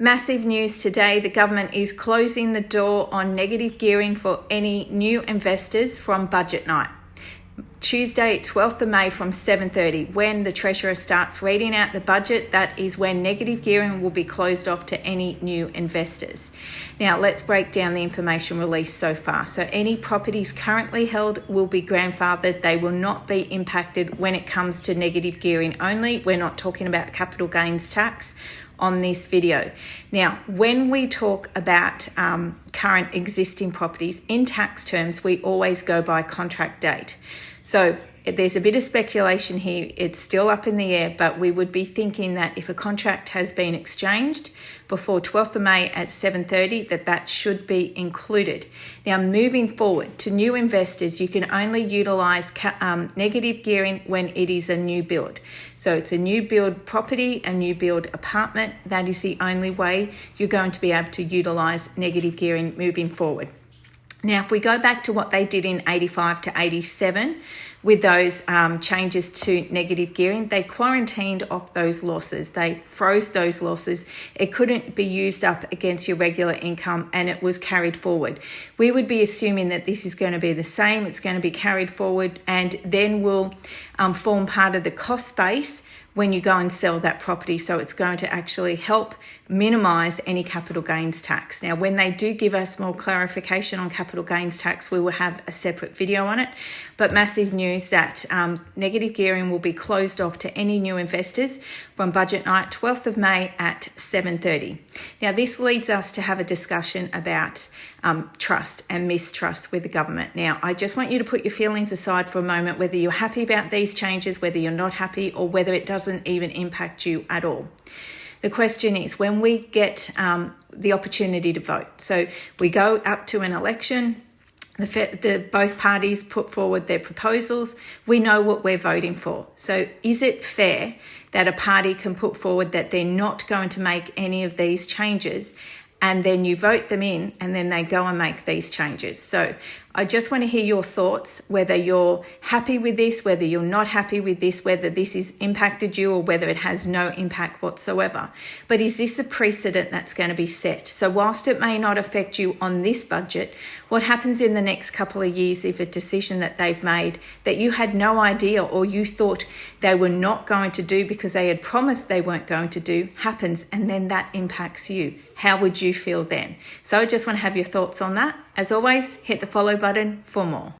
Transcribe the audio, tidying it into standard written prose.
Massive news today. The government is closing the door on negative gearing for any new investors from budget night. Tuesday, 12th of May from 7:30, when the Treasurer starts reading out the budget, that is when negative gearing will be closed off to any new investors. Now, let's break down the information released so far. So any properties currently held will be grandfathered. They will not be impacted when it comes to negative gearing only. We're not talking about capital gains tax on this video. Now, when we talk about current existing properties, in tax terms, we always go by contract date. So there's a bit of speculation here. It's still up in the air, but we would be thinking that if a contract has been exchanged before 12th of May at 7:30, that should be included. Now, moving forward to new investors, you can only utilise negative gearing when it is a new build. So it's a new build property, a new build apartment. That is the only way you're going to be able to utilise negative gearing moving forward. Now, if we go back to what they did in 85 to 87 with those changes to negative gearing, they quarantined off those losses. They froze those losses. It couldn't be used up against your regular income, and it was carried forward. We would be assuming that this is going to be the same. It's going to be carried forward and then will form part of the cost base when you go and sell that property. So it's going to actually help minimise any capital gains tax. Now, when they do give us more clarification on capital gains tax, we will have a separate video on it. But massive news that negative gearing will be closed off to any new investors from budget night, 12th of May at 7:30. Now, this leads us to have a discussion about trust and mistrust with the government. Now, I just want you to put your feelings aside for a moment, whether you're happy about these changes, whether you're not happy, or whether it doesn't even impact you at all. The question is, when we get the opportunity to vote, so we go up to an election, both parties put forward their proposals, we know what we're voting for. So is it fair that a party can put forward that they're not going to make any of these changes, and then you vote them in and then they go and make these changes? So I just want to hear your thoughts, whether you're happy with this, whether you're not happy with this, whether this has impacted you or whether it has no impact whatsoever. But is this a precedent that's going to be set? So whilst it may not affect you on this budget, what happens in the next couple of years if a decision that they've made that you had no idea or you thought they were not going to do because they had promised they weren't going to do happens, and then that impacts you? How would you feel then? So I just want to have your thoughts on that. As always, hit the follow button for more.